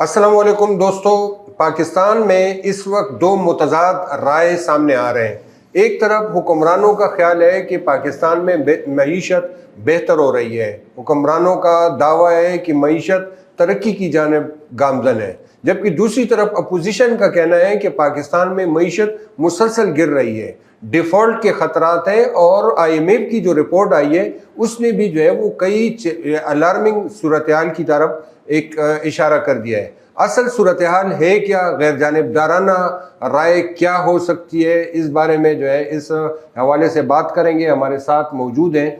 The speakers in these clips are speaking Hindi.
अस्सलाम वालेकुम दोस्तों। पाकिस्तान में इस वक्त दो मुतज़ाद राय सामने आ रहे हैं। एक तरफ हुक्मरानों का ख्याल है कि पाकिस्तान में मईशत बेहतर हो रही है। हुक्मरानों का दावा है कि मईशत तरक्की की जानिब गामज़न है, जबकि दूसरी तरफ अपोजिशन का कहना है कि पाकिस्तान में मईशत मुसलसल गिर रही है, डिफ़ॉल्ट के ख़तरात हैं। और IMF की जो रिपोर्ट आई है उसने भी जो है वो कई अलार्मिंग सूरत हाल की तरफ एक इशारा कर दिया है। असल सूरत हाल है क्या, गैर जानिबदाराना राय क्या हो सकती है, इस बारे में जो है इस हवाले से बात करेंगे। हमारे साथ मौजूद हैं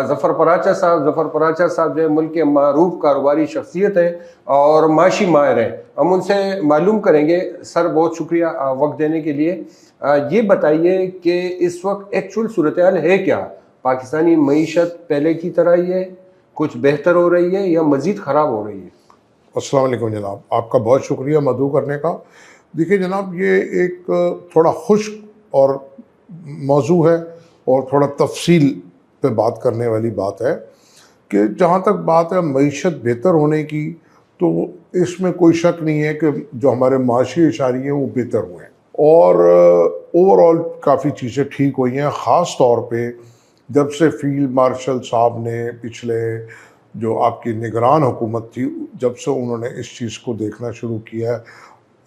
ज़फ़र पराचा साहब। ज़फ़र पराचा साहब जो है मुल्क के मारूफ कारोबारी शख्सियत है और माशी माहिर हैं। हम उनसे मालूम करेंगे। सर, बहुत शुक्रिया वक्त देने के लिए। ये बताइए कि इस वक्त एक्चुअल सूरत हाल है क्या? पाकिस्तानी मईशत पहले की तरह ही है, कुछ बेहतर हो रही है या मज़ीद ख़राब हो रही है? अस्सलाम वालेकुम जनाब, आपका बहुत शुक्रिया मदऊ करने का। देखिए जनाब, ये एक थोड़ा खुश्क और मौजू है और थोड़ा तफसील पे बात करने वाली बात है कि जहाँ तक बात है मईशत बेहतर होने की, तो इसमें कोई शक नहीं है कि जो हमारे माशी इशारे हैं वो बेहतर हुए हैं और ओवरऑल काफ़ी चीज़ें ठीक हुई हैं। ख़ास तौर पे जब से फील्ड मार्शल साहब ने पिछले जो आपकी निगरान हुकूमत थी, जब से उन्होंने इस चीज़ को देखना शुरू किया है,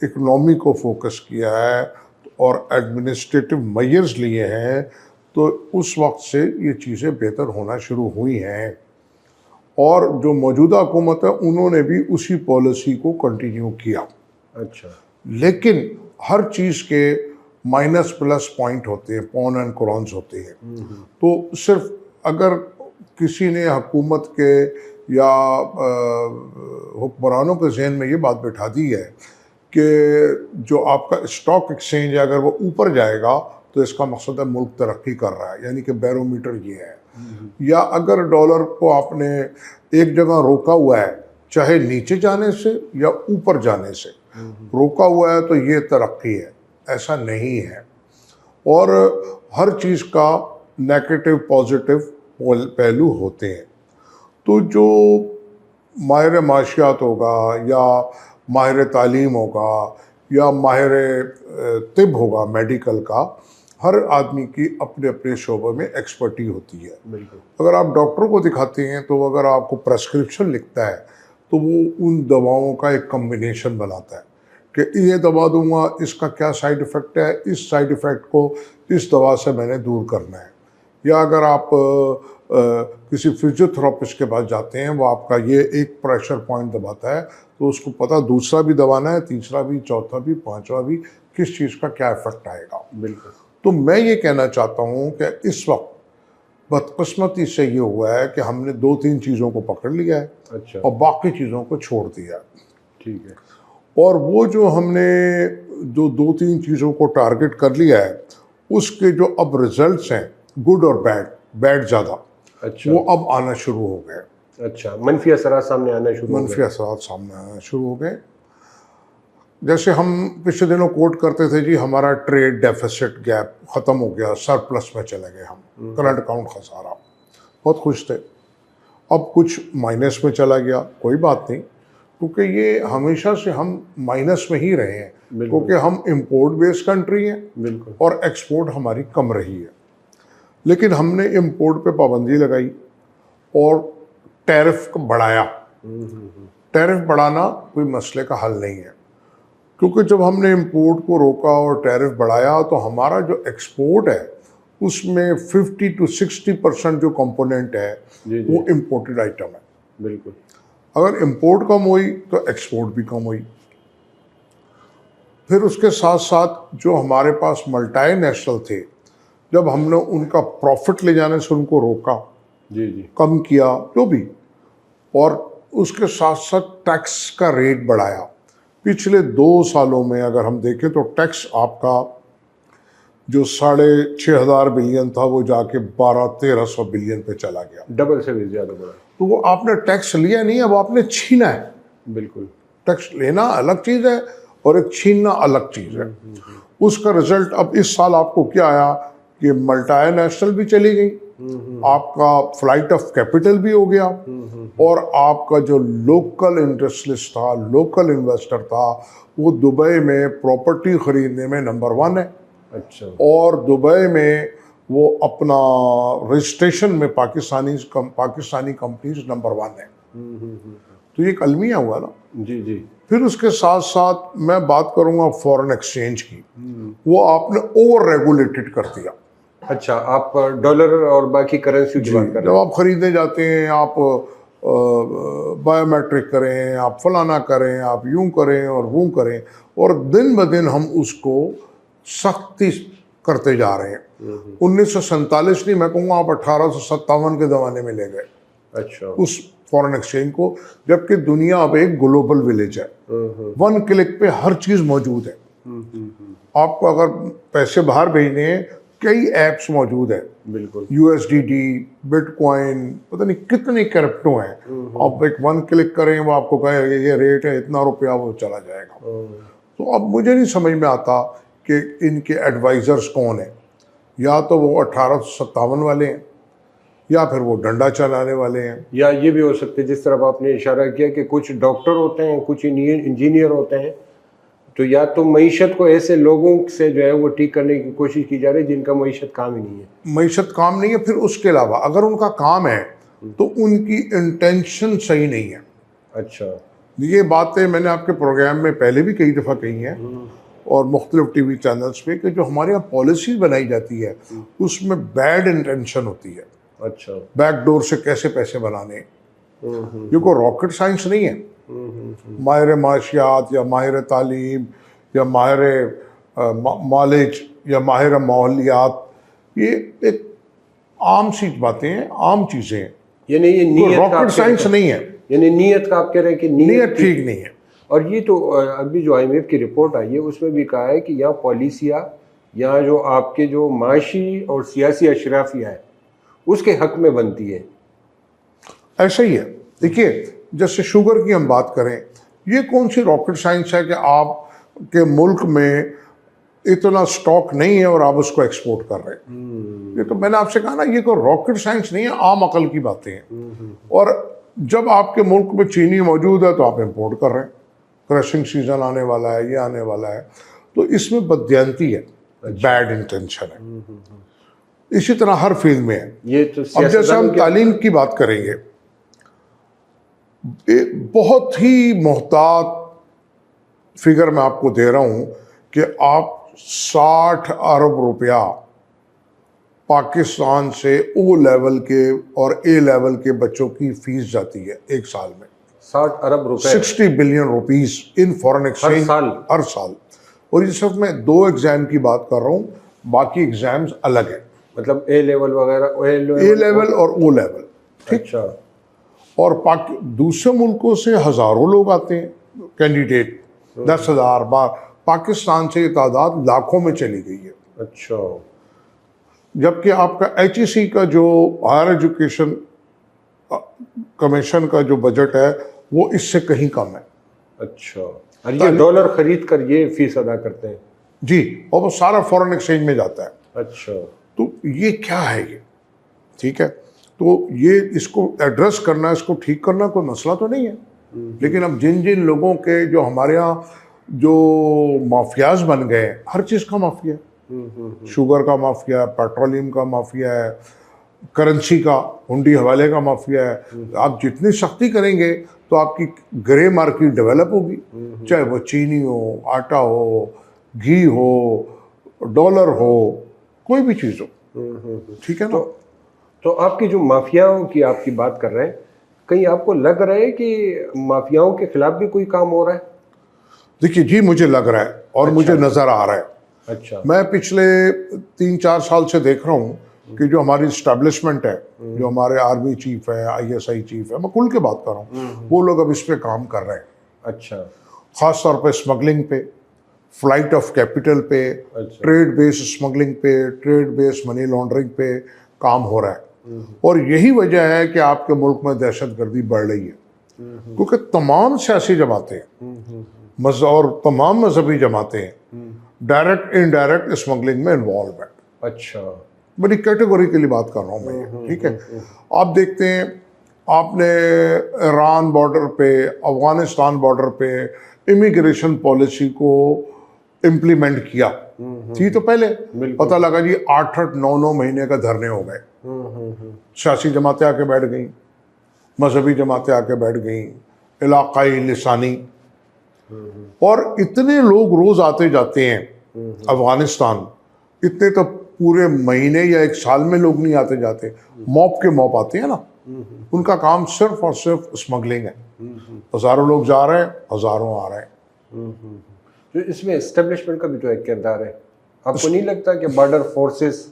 इकनॉमी को फोकस किया है और एडमिनिस्ट्रेटिव मेजर्स लिए हैं, तो उस वक्त से ये चीज़ें बेहतर होना शुरू हुई हैं। और जो मौजूदा हुकूमत है उन्होंने भी उसी पॉलिसी को कंटिन्यू किया। अच्छा। लेकिन हर चीज़ के माइनस प्लस पॉइंट होते हैं, पॉन एंड कॉन्स होते हैं। तो सिर्फ अगर किसी ने हुकूमत के या हुक्मरानों के जहन में ये बात बैठा दी है कि जो आपका स्टॉक एक्सचेंज है अगर वो ऊपर जाएगा तो इसका मकसद है मुल्क तरक्की कर रहा है, यानी कि बैरोमीटर ये है। या अगर डॉलर को आपने एक जगह रोका हुआ है, चाहे नीचे जाने से या ऊपर जाने से रोका हुआ है, तो ये तरक्की है, ऐसा नहीं है। और हर चीज़ का नेगेटिव पॉजिटिव पहलू होते हैं। तो जो माहिर माशियात होगा या माहिर तालीम होगा या माहिर तिब होगा, मेडिकल का, हर आदमी की अपने अपने शोबे में एक्सपर्टी होती है। बिल्कुल। अगर आप डॉक्टर को दिखाते हैं तो अगर आपको प्रेस्क्रिप्शन लिखता है तो वो उन दवाओं का एक कम्बिनेशन बनाता है कि ये दवा दूंगा, इसका क्या साइड इफ़ेक्ट है, इस साइड इफ़ेक्ट को इस दवा से मैंने दूर करना है। या अगर आप किसी फिजियोथेरेपिस्ट के पास जाते हैं, वो आपका ये एक प्रेशर पॉइंट दबाता है, तो उसको पता दूसरा भी दबाना है, तीसरा भी, चौथा भी, पांचवा भी, किस चीज़ का क्या इफेक्ट आएगा। बिल्कुल। तो मैं ये कहना चाहता हूँ कि इस वक्त बदकिस्मती से ये हुआ है कि हमने 2-3 चीज़ों को पकड़ लिया है। अच्छा। और बाकी चीज़ों को छोड़ दिया। ठीक है। और वो जो हमने जो 2-3 चीज़ों को टारगेट कर लिया है, उसके जो अब रिजल्ट्स हैं, गुड और बैड ज़्यादा, अच्छा। वो अब आना शुरू हो गए। अच्छा, मनफी असरात सामने आना शुरू हो मनफी गए। असरात सामने आना शुरू हो गए। जैसे हम पिछले दिनों कोट करते थे, जी हमारा ट्रेड डेफिसिट गैप ख़त्म हो गया, सरप्लस में चले गए हम, करंट अकाउंट खसारा, बहुत खुश थे। अब कुछ माइनस में चला गया, कोई बात नहीं, क्योंकि ये हमेशा से हम माइनस में ही रहे हैं, क्योंकि हम इंपोर्ट बेस्ड कंट्री हैं। बिल्कुल। और एक्सपोर्ट हमारी कम रही है। लेकिन हमने इंपोर्ट पे पाबंदी लगाई और टैरिफ को बढ़ाया। टैरिफ बढ़ाना कोई मसले का हल नहीं है, क्योंकि जब हमने इंपोर्ट को रोका और टैरिफ बढ़ाया तो हमारा जो एक्सपोर्ट है उसमें 50 to 60% जो कंपोनेंट है वो इंपोर्टेड आइटम है। बिल्कुल। अगर इंपोर्ट कम हुई तो एक्सपोर्ट भी कम हुई। फिर उसके साथ साथ जो हमारे पास मल्टीनेशनल थे, जब हमने उनका प्रॉफिट ले जाने से उनको रोका, कम किया जो भी, और उसके साथ साथ टैक्स का रेट बढ़ाया। पिछले 2 सालों में अगर हम देखें तो टैक्स आपका जो 6,500 बिलियन था वो जाके 1200-1300 बिलियन पे चला गया, डबल से भी ज़्यादा बढ़ा। तो वो आपने टैक्स लिया नहीं, अब आपने छीना है। बिल्कुल। टैक्स लेना अलग चीज़ है और एक छीनना अलग चीज़ है। उसका रिजल्ट अब इस साल आपको क्या आया कि मल्टीनेशनल भी चली गई आपका फ्लाइट ऑफ कैपिटल भी हो गया, और आपका जो लोकल इंडस्ट्रियलिस्ट था, लोकल इन्वेस्टर था, वो दुबई में प्रॉपर्टी खरीदने में नंबर 1 है। अच्छा। और दुबई में वो अपना रजिस्ट्रेशन में पाकिस्तानी कंपनीज नंबर 1 है। तो ये एक अलमिया हुआ ना। जी जी। फिर उसके साथ साथ मैं बात करूंगा फॉरेन एक्सचेंज की। वो आपने ओवर रेगुलेटेड कर दिया। अच्छा, आप डॉलर और बाकी करेंसी की बात कर जब रहे हैं। आप खरीदने जाते हैं, आप बायोमेट्रिक करें, आप फलाना करें, आप यूं करें और वो करें, और दिन ब दिन हम उसको सख्ती करते जा रहे हैं। 1947 नहीं, मैं कहूँगा आप 1857 के ज़माने में ले गए अच्छा। उस फॉरेन एक्सचेंज को, जबकि दुनिया अब एक ग्लोबल विलेज है। 1 क्लिक पे हर चीज़ मौजूद है। आपको अगर पैसे बाहर भेजने हैं, कई ऐप्स मौजूद है। बिल्कुल। USDT, बिटकॉइन, पता नहीं कितने क्रिप्टो हैं। आप एक 1 क्लिक करें, वो आपको कहे ये रेट है इतना रुपया, वो चला जाएगा। तो अब मुझे नहीं समझ में आता कि इनके एडवाइजर्स कौन है। या तो वो 1857 वाले हैं, या फिर वो डंडा चलाने वाले हैं। या ये भी हो सकते है, जिस तरफ आपने इशारा किया कि कुछ डॉक्टर होते हैं, कुछ इंजीनियर होते हैं, तो या तो मईशत को ऐसे लोगों से जो है वो ठीक करने की कोशिश की जा रही है जिनका मईशत काम ही नहीं है। मईशत काम नहीं है, फिर उसके अलावा अगर उनका काम है तो उनकी इंटेंशन सही नहीं है। अच्छा। ये बातें मैंने आपके प्रोग्राम में पहले भी कई दफ़ा कही हैं, और मुख्तलिफ TV चैनल्स पे, कि जो हमारे यहाँ पॉलिसी बनाई जाती है उसमें बैड इंटेंशन होती है। अच्छा। बैकडोर से कैसे पैसे बनाने, ये कोई रॉकेट साइंस नहीं है। माहिर माशियात या माहिर तालीम या माहिर मालिज या माहिर माहौलियात, ये एक आम सी बातें हैं, आम चीज़ें हैं। यानी ये नीयत का रॉकेट साइंस नहीं है। यानी नीयत का आप कह रहे हैं कि नीयत ठीक नहीं है। और ये तो अभी जो IMF की रिपोर्ट आई है उसमें भी कहा है कि यहाँ पॉलिसियाँ, यहाँ जो आपके जो माशी और सियासी अशराफिया है उसके हक में बनती है। ऐसा ही है। देखिए, जैसे शुगर की हम बात करें, ये कौन सी रॉकेट साइंस है कि आपके मुल्क में इतना स्टॉक नहीं है और आप उसको एक्सपोर्ट कर रहे हैं। ये तो मैंने आपसे कहा ना, ये कोई रॉकेट साइंस नहीं है, आम अकल की बातें हैं। और जब आपके मुल्क में चीनी मौजूद है तो आप इंपोर्ट कर रहे हैं। क्रशिंग सीजन आने वाला है, ये आने वाला है, तो इसमें बदयांती है, बैड इंटेंशन है। इसी तरह हर फील्ड में है। ये तो अब जैसे हम तालीम की बात करेंगे, एक बहुत ही मोहतात फिगर मैं आपको दे रहा हूं कि आप 60 अरब रुपया पाकिस्तान से O लेवल के और A लेवल के बच्चों की फीस जाती है एक साल में। 60 अरब रुपए, 60 billion rupees in foreign exchange हर साल। और ये सिर्फ मैं 2 एग्जाम की बात कर रहा हूँ, बाकी एग्जाम्स अलग है। मतलब A लेवल वगैरह, A लेवल और O लेवल, ठीक। अच्छा। और दूसरे मुल्कों से हज़ारों लोग आते हैं कैंडिडेट, 10,000 बार। पाकिस्तान से ये तादाद लाखों में चली गई है। अच्छा। जबकि आपका HEC का जो हायर एजुकेशन कमीशन का जो बजट है वो इससे कहीं कम है। अच्छा। और ये डॉलर खरीद कर ये फीस अदा करते हैं? जी, और वो सारा फॉरेन एक्सचेंज में जाता है। अच्छा। तो ये क्या है ये, ठीक है। तो ये इसको एड्रेस करना, इसको ठीक करना कोई मसला तो नहीं है। लेकिन अब जिन जिन लोगों के जो हमारे यहाँ जो माफियाज बन गए, हर चीज़ का माफिया है। शुगर का माफिया है, पेट्रोलियम का माफिया है, करेंसी का, हुंडी हवाले का माफिया है। आप जितनी सख्ती करेंगे तो आपकी ग्रे मार्केट डेवलप होगी, चाहे वो चीनी हो, आटा हो, घी हो, डॉलर हो, कोई भी चीज़ हो, ठीक है ना। तो आपकी जो माफियाओं की आपकी बात कर रहे हैं, कहीं आपको लग रहा है कि माफियाओं के खिलाफ भी कोई काम हो रहा है? देखिए जी, मुझे लग रहा है और मुझे नज़र आ रहा है। अच्छा। मैं पिछले 3-4 साल से देख रहा हूँ कि जो हमारी इस्टेब्लिशमेंट है, जो हमारे आर्मी चीफ है, ISI चीफ है, मैं खुल के बात कर रहा हूँ, वो लोग अब इस पे काम कर रहे हैं। अच्छा। ख़ास तौर पे स्मगलिंग पे, फ्लाइट ऑफ कैपिटल पे, ट्रेड बेस्ड स्मगलिंग पे, ट्रेड बेस्ड मनी लॉन्ड्रिंग पे काम हो रहा है। और यही वजह है कि आपके मुल्क में दहशतगर्दी बढ़ रही है, क्योंकि तमाम सियासी जमातें और तमाम मजहबी जमातें डायरेक्ट इनडायरेक्ट स्मगलिंग में इन्वॉल्व है। अच्छा। बड़ी कैटेगोरिकली बात कर रहा हूँ मैं, ठीक है। आप देखते हैं, आपने ईरान बॉर्डर पे, अफगानिस्तान बॉर्डर पे इमिग्रेशन पॉलिसी को इम्प्लीमेंट किया, थी तो पहले पता लगा जी 8-8 9 महीने का धरने हो गए। सियासी जमातें आके बैठ गई, मजहबी जमातें आके बैठ गई, इलाकाई लिसानी, और इतने लोग रोज आते जाते हैं अफगानिस्तान, इतने तो पूरे महीने या एक साल में लोग नहीं आते जाते, मॉप के मॉप आते हैं ना। उनका काम सिर्फ और सिर्फ स्मगलिंग है। हजारों लोग जा रहे हैं, हजारों आ रहे हैं। तो इसमें एस्टेब्लिशमेंट का भी तो एक किरदार है। आपको नहीं लगता कि बॉर्डर फोर्सेस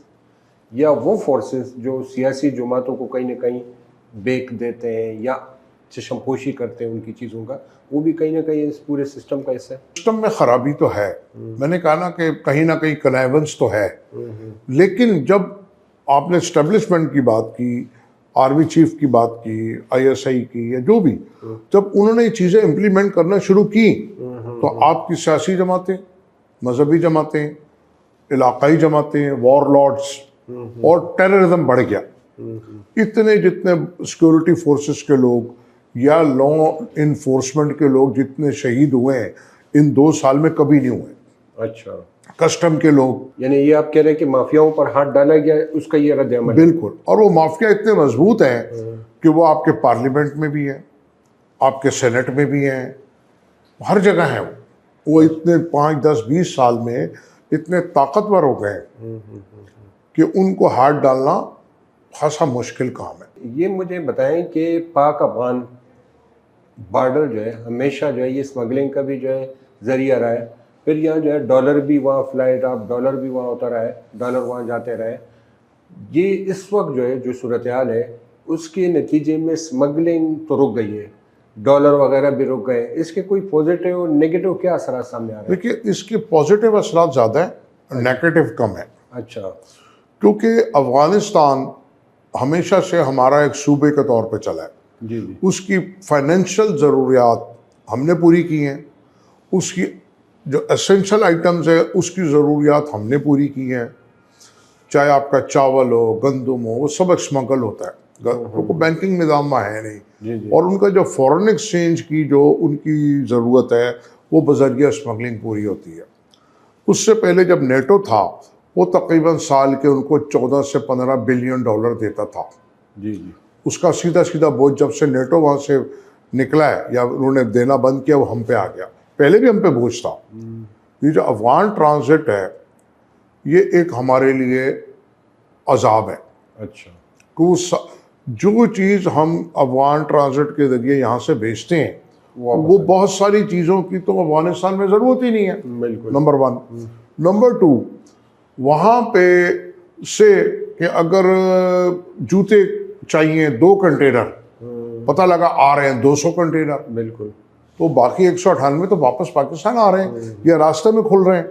या वो फोर्सेस जो सियासी जमातों को कहीं ना कहीं बेक देते हैं या चशमपोशी करते हैं उनकी चीज़ों का, वो भी कहीं ना कहीं इस पूरे सिस्टम का हिस्सा है? सिस्टम में खराबी तो है, मैंने कहा ना कहीं कनाइवेंस तो है, लेकिन जब आपने एस्टेब्लिशमेंट की बात की, आर्मी चीफ की बात की, ISI की, या जो भी, जब उन्होंने ये चीज़ें इम्प्लीमेंट करना शुरू की तो आपकी सियासी जमातें, मजहबी जमातें, इलाकाई जमातें, वॉरलॉर्ड्स और टेररिज्म बढ़ गया। इतने जितने सिक्योरिटी फोर्सेस के लोग या लॉ इन्फोर्समेंट के लोग जितने शहीद हुए हैं इन 2 साल में कभी नहीं हुए। अच्छा, कस्टम के लोग, यानी ये आप कह रहे हैं कि माफियाओं पर हाथ डाला गया, उसका ये रद्द अमल है? बिल्कुल। और वो माफिया इतने मजबूत हैं कि वो आपके पार्लियामेंट में भी है, आपके सेनेट में भी हैं, हर जगह है। वो इतने 5-10-20 साल में इतने ताकतवर हो गए कि उनको हाथ डालना खासा मुश्किल काम है। ये मुझे बताएं कि पाक अफगान बॉर्डर जो है हमेशा जो है ये स्मगलिंग का भी जो है जरिया रहा है, फिर यहाँ जो है डॉलर भी वहाँ फ्लाइट आप डॉलर भी वहाँ होता रहा है, डॉलर वहाँ जाते रहे। ये इस वक्त जो है जो सूरत हाल है उसके नतीजे में स्मगलिंग तो रुक गई है, डॉलर वगैरह भी रुक गए। इसके कोई पॉजिटिव और नेगेटिव क्या असर सामने आ रहे हैं? देखिए, इसके पॉजिटिव असरात ज़्यादा है, नेगेटिव कम है। अच्छा, क्योंकि अफगानिस्तान हमेशा से हमारा एक सूबे के तौर पे चला है। जी जी। उसकी फाइनेंशियल ज़रूरियात हमने पूरी की हैं, उसकी जो एसेंशियल आइटम्स है उसकी ज़रूरियात हमने पूरी की हैं। चाहे आपका चावल हो, गंदम हो, वो सब स्मगल होता है, क्योंकि बैंकिंग निज़ाम में है नहीं। जी जी। और उनका जो फॉरेन एक्सचेंज की जो उनकी ज़रूरत है वो बजरिया स्मगलिंग पूरी होती है। उससे पहले जब नेटो था वो तकरीबन साल के उनको 14 से 15 बिलियन डॉलर देता था। जी जी। उसका सीधा सीधा बोझ जब से नेटो वहाँ से निकला है या उन्होंने देना बंद किया वो हम पे आ गया। पहले भी हम पे बोझ था। ये जो अफगान ट्रांजिट है ये एक हमारे लिए अजाब है। अच्छा, तो जो चीज़ हम अफगान ट्रांजिट के ज़रिए यहाँ से भेजते हैं वो बहुत सारी चीज़ों की तो अफगानिस्तान में ज़रूरत ही नहीं है, बिल्कुल। नंबर 1। नंबर 2, वहाँ पे से कि अगर जूते चाहिए 2 कंटेनर, पता लगा आ रहे हैं 200 कंटेनर, बिल्कुल, तो बाकी 198 तो वापस पाकिस्तान आ रहे हैं या रास्ते में खुल रहे हैं।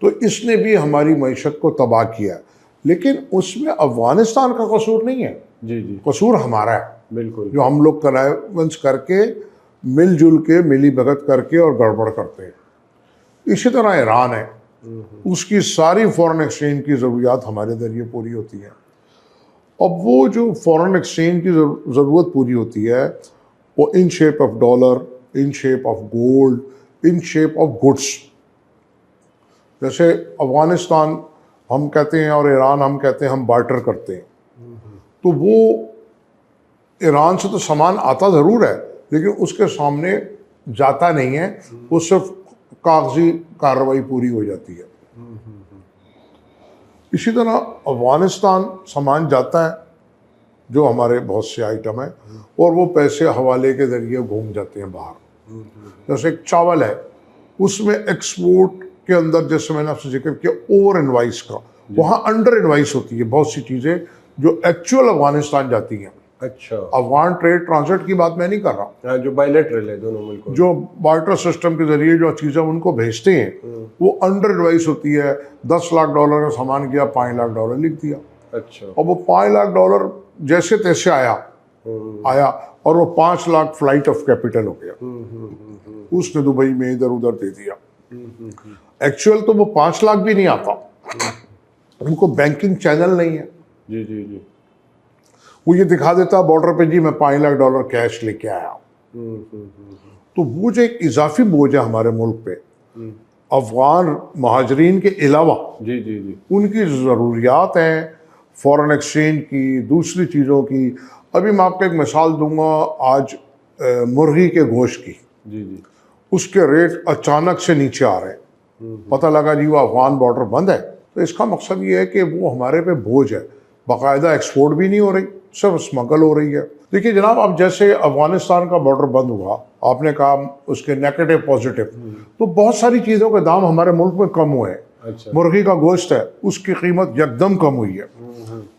तो इसने भी हमारी मईशत को तबाह किया, लेकिन उसमें अफगानिस्तान का कसूर नहीं है। जी जी, कसूर हमारा है, बिल्कुल। जो हम लोग कनाइवेंस करके मिलजुल के मिली भगत करके और गड़बड़ करते हैं। इसी तरह ईरान है, उसकी सारी फॉरेन एक्सचेंज की ज़रूरियात हमारे ज़रिए पूरी होती है। अब वो जो फॉरेन एक्सचेंज की ज़रूरत पूरी होती है वो in shape of dollar, in shape of gold, in shape of goods. जैसे अफगानिस्तान हम कहते हैं और ईरान हम कहते हैं हम बार्टर करते हैं, तो वो ईरान से तो सामान आता ज़रूर है लेकिन उसके सामने जाता नहीं है, वो सिर्फ कागजी कार्रवाई पूरी हो जाती है। इसी तरह अफगानिस्तान सामान जाता है जो हमारे बहुत से आइटम है और वो पैसे हवाले के ज़रिए घूम जाते हैं बाहर। जैसे एक चावल है उसमें एक्सपोर्ट के अंदर, जैसे मैंने आपसे जिक्र किया ओवर इनवाइस का, वहाँ अंडर इनवाइस होती है बहुत सी चीज़ें जो एक्चुअल अफगानिस्तान जाती हैं। अच्छा, अफगान ट्रेड ट्रांजिट की बात मैं नहीं कर रहा, हाँ, जो बायलैटरल है दोनों मुल्कों, जो बार्टर सिस्टम के जरिए जो चीज़ें उनको भेजते हैं वो अंडर इनवाइस होती है। 10 लाख डॉलर का सामान किया, 5 लाख डॉलर लिख दिया। अच्छा, और वो 5 लाख डॉलर जैसे तैसे आया और वो 5 लाख फ्लाइट ऑफ कैपिटल हो गया। उसने दुबई में इधर उधर दे दिया। एक्चुअल तो वो 5 लाख भी नहीं आता, उनको बैंकिंग चैनल नहीं है। जी जी जी। वो ये दिखा देता बॉर्डर पे जी मैं $5 लाख कैश लेके आया हूँ। तो वो जो एक इजाफी बोझ है हमारे मुल्क पे अफगान महाजरीन के अलावा जी जी जी। उनकी ज़रूरियात हैं फॉरेन एक्सचेंज की, दूसरी चीज़ों की। अभी मैं आपको एक मिसाल दूंगा, आज मुर्गी के गोश्त की जी जी। उसके रेट अचानक से नीचे आ रहे हैं। पता लगा जी वो अफगान बॉर्डर बंद है। तो इसका मकसद ये है कि वो हमारे पे बोझ है, बाकायदा एक्सपोर्ट भी नहीं हो रही, सिर्फ स्मगल हो रही है। देखिए जनाब, अब जैसे अफगानिस्तान का बॉर्डर बंद हुआ, आपने कहा उसके नेगेटिव पॉजिटिव, तो बहुत सारी चीज़ों के दाम हमारे मुल्क में कम हुए हैं। अच्छा। मुर्गी का गोश्त है उसकी कीमत यकदम कम हुई है।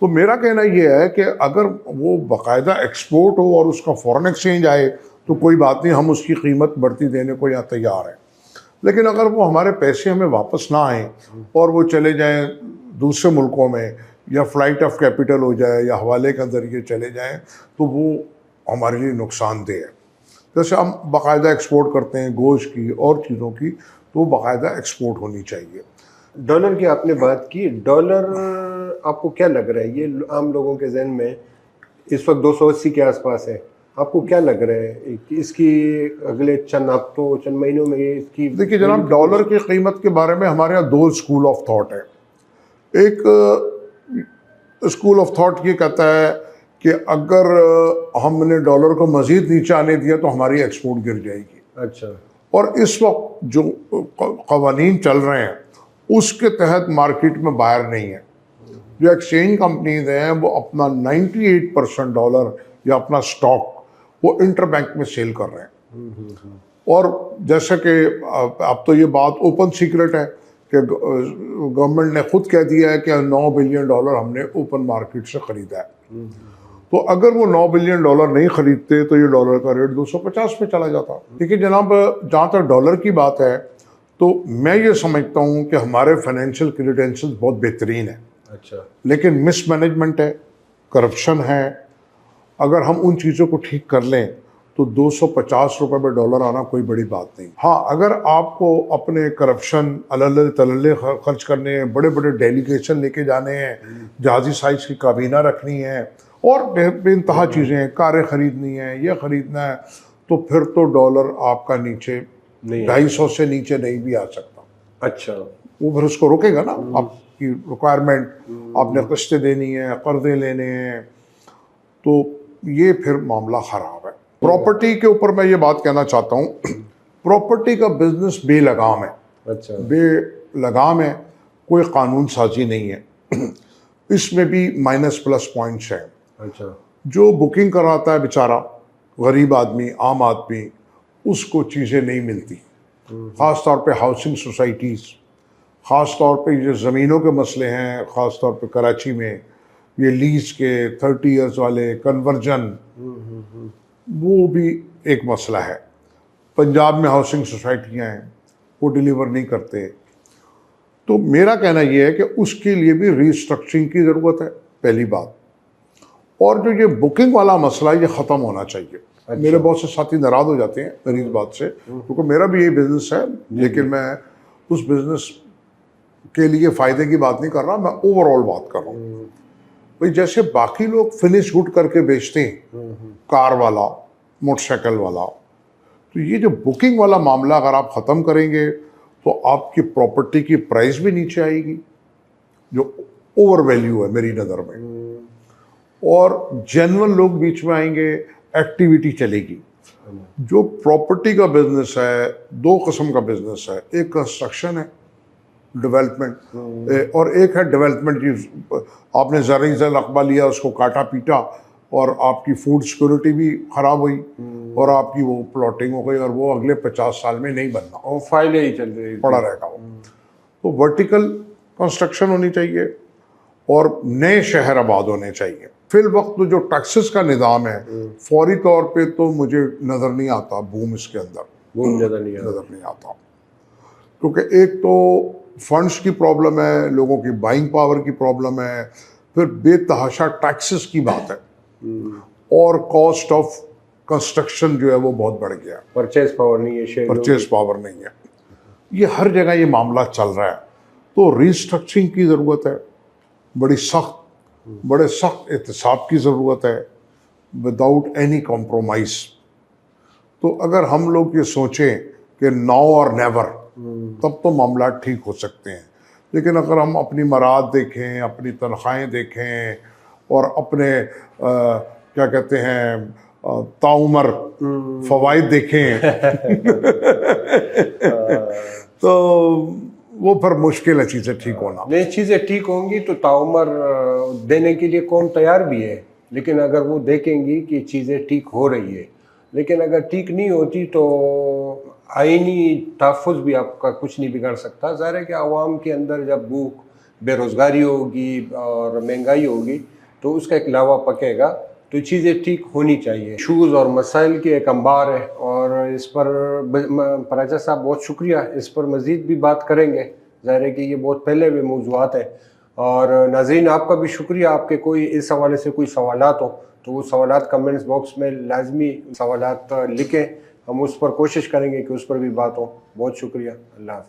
तो मेरा कहना यह है कि अगर वो बाकायदा एक्सपोर्ट हो और उसका फॉरेन एक्सचेंज आए तो कोई बात नहीं, हम उसकी कीमत बढ़ती देने को यहाँ तैयार हैं। लेकिन अगर वो हमारे पैसे हमें वापस ना आए और वो चले जाएं दूसरे मुल्कों में, या फ्लाइट ऑफ कैपिटल हो जाए या हवाले के जरिए चले जाएं, तो वो हमारे लिए नुकसानदेह है। जैसे हम बाकायदा एक्सपोर्ट करते हैं गोश्त की और चीज़ों की, तो वो बाकायदा एक्सपोर्ट होनी चाहिए। डॉलर की आपने बात की, डॉलर आपको क्या लग रहा है, ये आम लोगों के जहन में इस वक्त 280 के आसपास है, आपको क्या लग रहा है कि इसकी अगले चंद हफ्तों चंद महीनों में इसकी? देखिए जनाब, डॉलर की कीमत के बारे में हमारे यहाँ दो स्कूल ऑफ थॉट है। एक स्कूल ऑफ थॉट ये कहता है कि अगर हमने डॉलर को मजीद नीचे आने दिया तो हमारी एक्सपोर्ट गिर जाएगी। अच्छा। और इस वक्त जो कवानीन चल रहे हैं उसके तहत मार्केट में बायर नहीं है। जो एक्सचेंज कंपनीज हैं वो अपना 98% डॉलर या अपना स्टॉक वो इंटरबैंक में सेल कर रहे हैं। और जैसे कि अब तो ये बात ओपन सीक्रेट है कि गवर्नमेंट ने खुद कह दिया है कि $9 बिलियन हमने ओपन मार्केट से खरीदा है। तो अगर वो $9 बिलियन नहीं खरीदते तो ये डॉलर का रेट 250 पे चला जाता। देखिए जनाब, जहाँ तक डॉलर की बात है तो मैं ये समझता हूँ कि हमारे फाइनेंशियल क्रेडेंशियल्स बहुत बेहतरीन है। अच्छा। लेकिन मिसमैनेजमेंट है, करप्शन है। अगर हम उन चीज़ों को ठीक कर लें तो 250 रुपये में डॉलर आना कोई बड़ी बात नहीं। हाँ, अगर आपको अपने करप्शन अलल्ले तलल्ले खर्च करने हैं, बड़े बड़े डेलीगेशन लेके जाने हैं, जहाजी साइज की काबीना रखनी है और बेइंतहा चीज़ें हैं, कारें खरीदनी है, ये खरीदना है, तो फिर तो डॉलर आपका नीचे 250 से नीचे नहीं भी आ सकता। अच्छा। वो फिर उसको रोकेगा ना, आपकी रिक्वायरमेंट, आपने किस्तें देनी है, कर्जे लेने हैं, तो ये फिर मामला ख़राब है। प्रॉपर्टी के ऊपर मैं ये बात कहना चाहता हूँ, प्रॉपर्टी का बिजनेस बेलगाम है। अच्छा। बेलगाम है, कोई कानून साजी नहीं है। इसमें भी माइनस प्लस पॉइंट्स हैं। अच्छा। जो बुकिंग कराता है बेचारा गरीब आदमी, आम आदमी, उसको चीज़ें नहीं मिलती। ख़ास तौर पे हाउसिंग सोसाइटीज़, ख़ास तौर पे ये ज़मीनों के मसले हैं, ख़ास तौर पे कराची में ये लीज के 30 इयर्स वाले कन्वर्जन, वो भी एक मसला है। पंजाब में हाउसिंग सोसाइटियाँ हैं, वो डिलीवर नहीं करते। तो मेरा कहना ये है कि उसके लिए भी रीस्ट्रक्चरिंग की ज़रूरत है, पहली बात। और जो ये बुकिंग वाला मसला है ये ख़त्म होना चाहिए। अच्छा। मेरे बहुत से साथी नाराज़ हो जाते हैं मेरी इस बात से, क्योंकि मेरा भी यही बिज़नेस है, लेकिन मैं उस बिज़नेस के लिए फ़ायदे की बात नहीं कर रहा, मैं ओवरऑल बात कर रहा हूँ। भाई जैसे बाकी लोग फिनिश गुड करके बेचते हैं, कार वाला, मोटरसाइकिल वाला, तो ये जो बुकिंग वाला मामला अगर आप ख़त्म करेंगे तो आपकी प्रॉपर्टी की प्राइस भी नीचे आएगी, जो ओवर वैल्यू है मेरी नज़र में, और जेन्युइन लोग बीच में आएंगे, एक्टिविटी चलेगी। जो प्रॉपर्टी का बिजनेस है, दो किस्म का बिजनेस है, एक कंस्ट्रक्शन है, डेवलपमेंट, और एक है डेवलपमेंट की आपने ज़रा रकबा लिया, उसको काटा पीटा और आपकी फूड सिक्योरिटी भी ख़राब हुई और आपकी वो प्लॉटिंग हो गई और वो अगले 50 साल में नहीं बनना, और फाइलें ही चल रही पड़ा रहेगा वो। तो वर्टिकल कंस्ट्रक्शन होनी चाहिए और नए शहर आबाद होने चाहिए। फिल वक्त जो टैक्सेस का निज़ाम है, फौरी तौर पे तो मुझे नज़र नहीं आता बूम इसके अंदर, बूम नज़र नहीं आता, क्योंकि एक तो फंड्स की प्रॉब्लम है, लोगों की बाइंग पावर की प्रॉब्लम है, फिर बेतहाशा टैक्सेस की बात है, और कॉस्ट ऑफ कंस्ट्रक्शन जो है वो बहुत बढ़ गया। परचेज पावर नहीं है, परचेज पावर नहीं है, ये हर जगह ये मामला चल रहा है। तो रीस्ट्रक्चरिंग की ज़रूरत है, बड़े सख्त एहतसाब की ज़रूरत है, विदाउट एनी कॉम्प्रोमाइज़। तो अगर हम लोग ये सोचें कि नाउ और नेवर, तब तो मामला ठीक हो सकते हैं। लेकिन अगर हम अपनी मराद देखें, अपनी तनख्वाहें देखें और अपने क्या कहते हैं ताउमर फ़वाइद देखें तो वो फिर मुश्किल है चीज़ें ठीक होना। नहीं, चीज़ें ठीक होंगी तो ताउमर देने के लिए कौम तैयार भी है, लेकिन अगर वो देखेंगी कि चीज़ें ठीक हो रही है। लेकिन अगर ठीक नहीं होती तो आईनी तहफ़्फ़ुज़ भी आपका कुछ नहीं बिगाड़ सकता। ज़ाहिर है कि आवाम के अंदर जब भूख, बेरोज़गारी होगी और महंगाई होगी तो उसका एक लावा पकेगा, तो चीज़ें ठीक होनी चाहिए। इशूज़ और मसाइल की एक अंबार है और इस पर पराचा साहब बहुत शुक्रिया, इस पर मज़ीद भी बात करेंगे। ज़ाहिर है कि ये बहुत पहले भी मौज़ूआत हैं। और नाज़रीन आपका भी शुक्रिया, आपके कोई इस हवाले से कोई सवालात हो तो वो सवालात कमेंट्स बॉक्स में लाजमी सवालात लिखें, हम उस पर कोशिश करेंगे कि उस पर भी बात हो। बहुत शुक्रिया, अल्लाह हाफ़िज़।